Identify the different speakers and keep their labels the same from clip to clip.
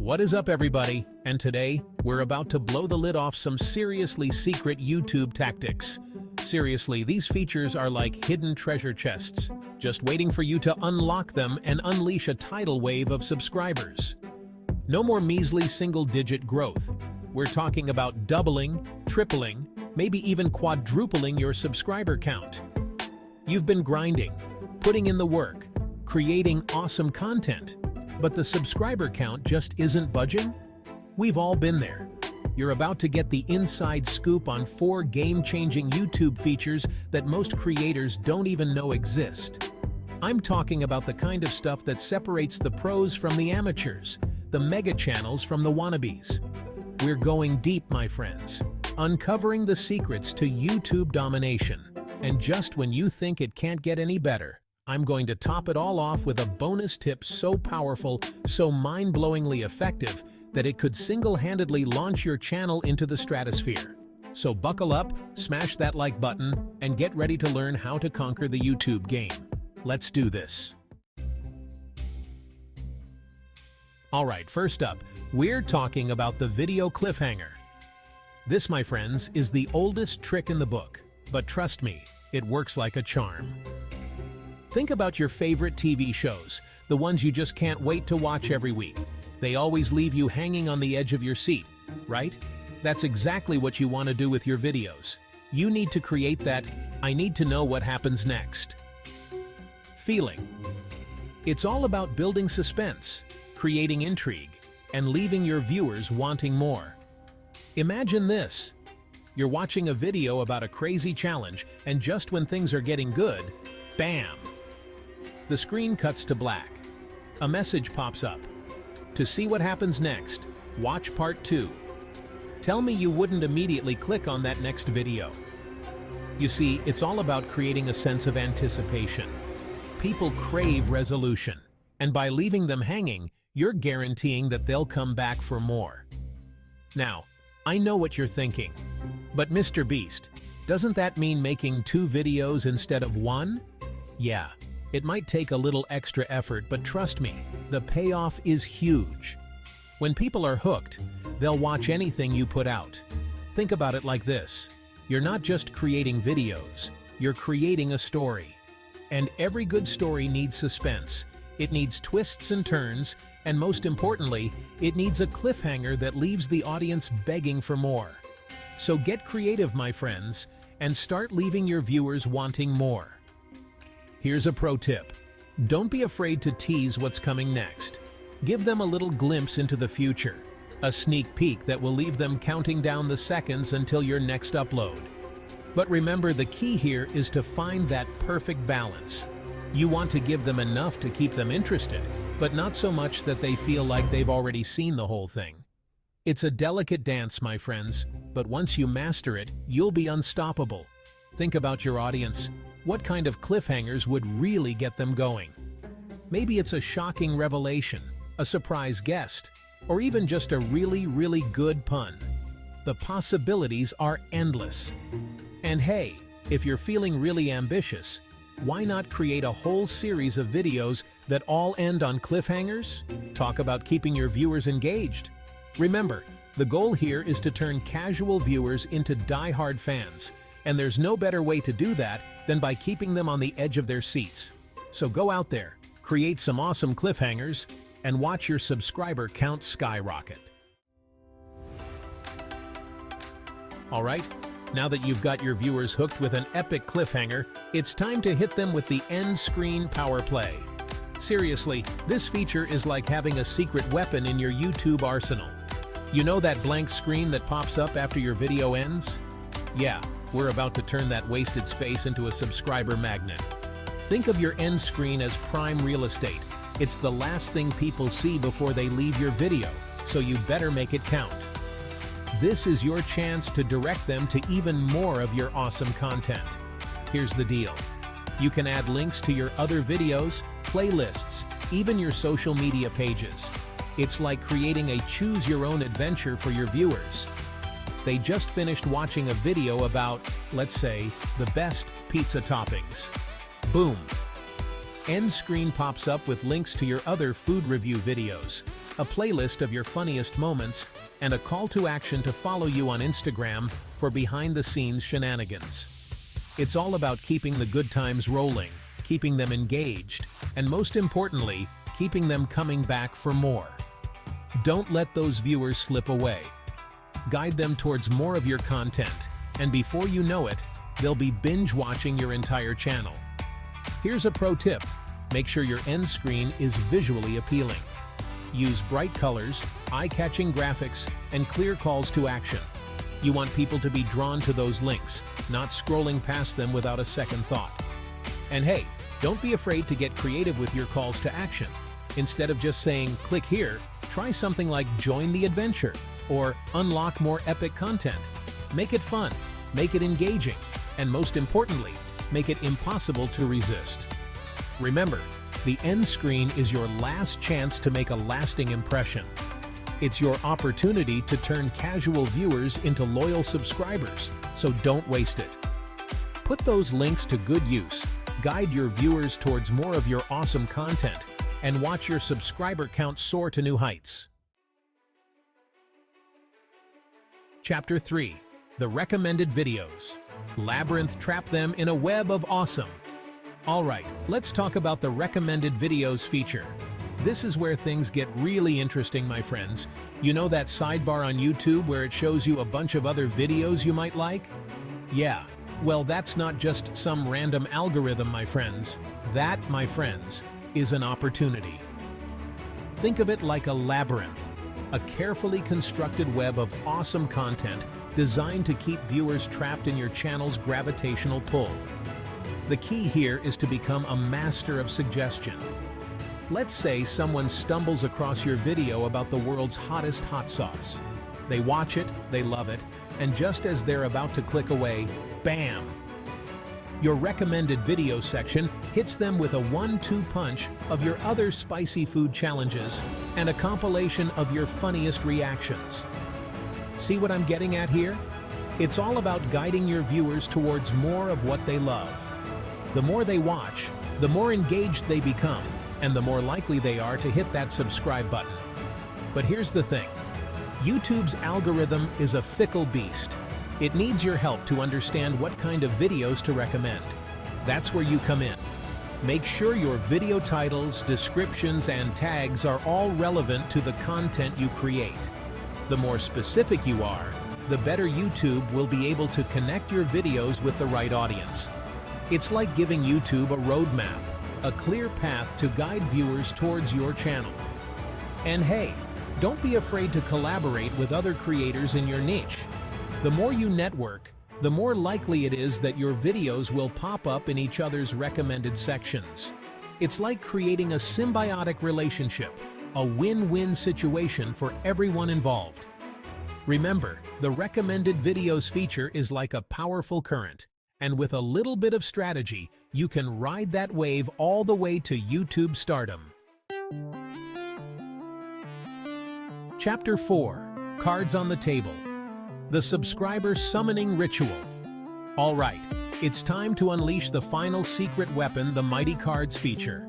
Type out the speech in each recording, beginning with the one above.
Speaker 1: What is up, everybody? And today, we're about to blow the lid off some seriously secret YouTube tactics. Seriously, these features are like hidden treasure chests, just waiting for you to unlock them and unleash a tidal wave of subscribers. No more measly single-digit growth. We're talking about doubling, tripling, maybe even quadrupling your subscriber count. You've been grinding, putting in the work, creating awesome content, but the subscriber count just isn't budging? We've all been there. You're about to get the inside scoop on 4 game-changing YouTube features that most creators don't even know exist. I'm talking about the kind of stuff that separates the pros from the amateurs, the mega channels from the wannabes. We're going deep, my friends, uncovering the secrets to YouTube domination. And just when you think it can't get any better, I'm going to top it all off with a bonus tip so powerful, so mind-blowingly effective, that it could single-handedly launch your channel into the stratosphere. So buckle up, smash that like button, and get ready to learn how to conquer the YouTube game. Let's do this. Alright, first up, we're talking about the video cliffhanger. This, my friends, is the oldest trick in the book, but trust me, it works like a charm. Think about your favorite TV shows, the ones you just can't wait to watch every week. They always leave you hanging on the edge of your seat, right? That's exactly what you want to do with your videos. You need to create that, I need to know what happens next feeling. It's all about building suspense, creating intrigue, and leaving your viewers wanting more. Imagine this. You're watching a video about a crazy challenge, and just when things are getting good, bam! The screen cuts to black. A message pops up. To see what happens next, watch part 2. Tell me you wouldn't immediately click on that next video. You see, it's all about creating a sense of anticipation. People crave resolution, and by leaving them hanging, you're guaranteeing that they'll come back for more. Now, I know what you're thinking, but Mr. Beast, doesn't that mean making 2 videos instead of 1? Yeah. It might take a little extra effort, but trust me, the payoff is huge. When people are hooked, they'll watch anything you put out. Think about it like this. You're not just creating videos, you're creating a story. And every good story needs suspense. It needs twists and turns, and most importantly, it needs a cliffhanger that leaves the audience begging for more. So get creative, my friends, and start leaving your viewers wanting more. Here's a pro tip. Don't be afraid to tease what's coming next. Give them a little glimpse into the future, a sneak peek that will leave them counting down the seconds until your next upload. But remember, the key here is to find that perfect balance. You want to give them enough to keep them interested, but not so much that they feel like they've already seen the whole thing. It's a delicate dance, my friends, but once you master it, you'll be unstoppable. Think about your audience. What kind of cliffhangers would really get them going? Maybe it's a shocking revelation, a surprise guest, or even just a really good pun. The possibilities are endless. And hey, if you're feeling really ambitious, why not create a whole series of videos that all end on cliffhangers? Talk about keeping your viewers engaged. Remember, the goal here is to turn casual viewers into die-hard fans, and there's no better way to do that than by keeping them on the edge of their seats. So go out there, create some awesome cliffhangers, and watch your subscriber count skyrocket. Alright, now that you've got your viewers hooked with an epic cliffhanger, it's time to hit them with the end screen power play. Seriously, this feature is like having a secret weapon in your YouTube arsenal. You know that blank screen that pops up after your video ends? Yeah. We're about to turn that wasted space into a subscriber magnet. Think of your end screen as prime real estate. It's the last thing people see before they leave your video, so you better make it count. This is your chance to direct them to even more of your awesome content. Here's the deal. You can add links to your other videos, playlists, even your social media pages. It's like creating a choose-your-own-adventure for your viewers. They just finished watching a video about, let's say, the best pizza toppings. Boom! End screen pops up with links to your other food review videos. a playlist of your funniest moments, and a call to action to follow you on Instagram for behind-the-scenes shenanigans. It's all about keeping the good times rolling, keeping them engaged, and most importantly, keeping them coming back for more. Don't let those viewers slip away. Guide them towards more of your content, and before you know it, they'll be binge-watching your entire channel. Here's a pro tip. Make sure your end screen is visually appealing. Use bright colors, eye-catching graphics, and clear calls to action. You want people to be drawn to those links, not scrolling past them without a second thought. And hey, don't be afraid to get creative with your calls to action. Instead of just saying, "Click here," try something like "Join the adventure" or "Unlock more epic content." Make it fun, make it engaging, and most importantly, make it impossible to resist. Remember, the end screen is your last chance to make a lasting impression. It's your opportunity to turn casual viewers into loyal subscribers, so don't waste it. Put those links to good use, guide your viewers towards more of your awesome content, and watch your subscriber count soar to new heights. Chapter 3. The Recommended Videos. Labyrinth, trap them in a web of awesome. Alright, let's talk about the Recommended Videos feature. This is where things get really interesting, my friends. You know that sidebar on YouTube where it shows you a bunch of other videos you might like? Yeah, well, that's not just some random algorithm, my friends. That, my friends, is an opportunity. Think of it like a labyrinth, a carefully constructed web of awesome content designed to keep viewers trapped in your channel's gravitational pull. The key here is to become a master of suggestion. Let's say someone stumbles across your video about the world's hottest hot sauce. They watch it, they love it, and just as they're about to click away, bam! Your recommended video section hits them with a 1-2 punch of your other spicy food challenges and a compilation of your funniest reactions. See what I'm getting at here? It's all about guiding your viewers towards more of what they love. The more they watch, the more engaged they become, and the more likely they are to hit that subscribe button. But here's the thing. YouTube's algorithm is a fickle beast. It needs your help to understand what kind of videos to recommend. That's where you come in. Make sure your video titles, descriptions, and tags are all relevant to the content you create. The more specific you are, the better YouTube will be able to connect your videos with the right audience. It's like giving YouTube a roadmap, a clear path to guide viewers towards your channel. And hey, don't be afraid to collaborate with other creators in your niche. The more you network, the more likely it is that your videos will pop up in each other's recommended sections. It's like creating a symbiotic relationship, a win-win situation for everyone involved. Remember, the recommended videos feature is like a powerful current, and with a little bit of strategy, you can ride that wave all the way to YouTube stardom. Chapter 4. Cards on the Table. The Subscriber Summoning Ritual. Alright, it's time to unleash the final secret weapon, the Mighty Cards feature.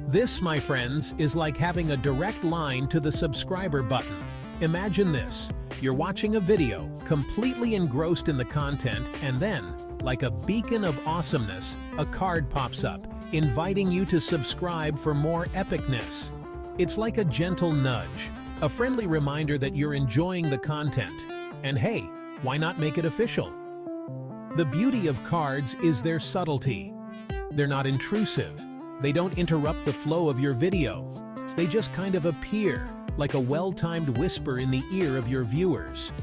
Speaker 1: This, my friends, is like having a direct line to the subscriber button. Imagine this. You're watching a video, completely engrossed in the content, and then, like a beacon of awesomeness, a card pops up, inviting you to subscribe for more epicness. It's like a gentle nudge, a friendly reminder that you're enjoying the content. And hey, why not make it official? The beauty of cards is their subtlety. They're not intrusive. They don't interrupt the flow of your video. They just kind of appear, like a well-timed whisper in the ear of your viewers.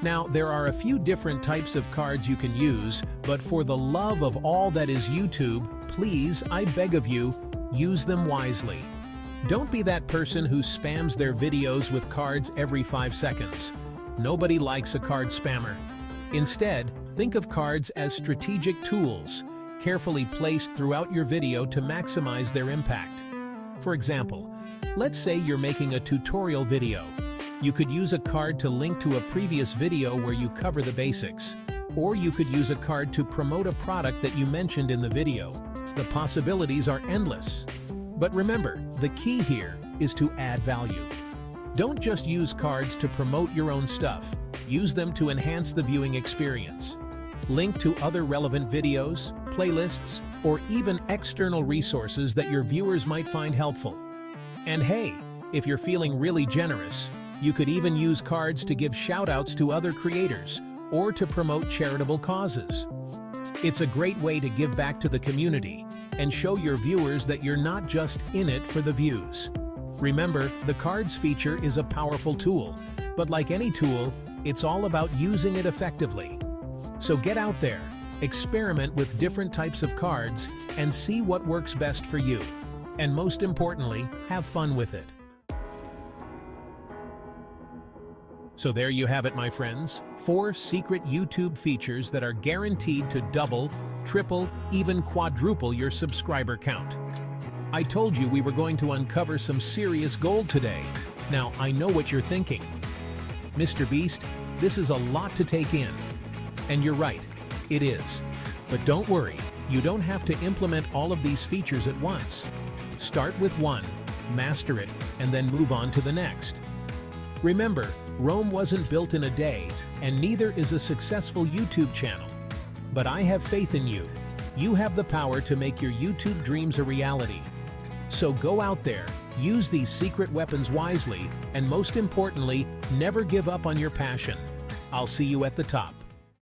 Speaker 1: Now, there are a few different types of cards you can use, but for the love of all that is YouTube, please, I beg of you, use them wisely. Don't be that person who spams their videos with cards every 5 seconds. Nobody likes a card spammer. Instead, think of cards as strategic tools, carefully placed throughout your video to maximize their impact. For example, let's say you're making a tutorial video. You could use a card to link to a previous video where you cover the basics, or you could use a card to promote a product that you mentioned in the video. The possibilities are endless. But remember, the key here is to add value. Don't just use cards to promote your own stuff. Use them to enhance the viewing experience. Link to other relevant videos, playlists, or even external resources that your viewers might find helpful. And hey, if you're feeling really generous, you could even use cards to give shout-outs to other creators or to promote charitable causes. It's a great way to give back to the community and show your viewers that you're not just in it for the views. Remember, the cards feature is a powerful tool, but like any tool, it's all about using it effectively. So get out there, experiment with different types of cards, and see what works best for you. And most importantly, have fun with it. So there you have it, my friends. 4 secret YouTube features that are guaranteed to double, triple, even quadruple your subscriber count. I told you we were going to uncover some serious gold today. Now, I know what you're thinking. Mr. Beast, this is a lot to take in. And you're right, it is. But don't worry, you don't have to implement all of these features at once. Start with one, master it, and then move on to the next. Remember, Rome wasn't built in a day, and neither is a successful YouTube channel. But I have faith in you. You have the power to make your YouTube dreams a reality. So go out there, use these secret weapons wisely, and most importantly, never give up on your passion. I'll see you at the top.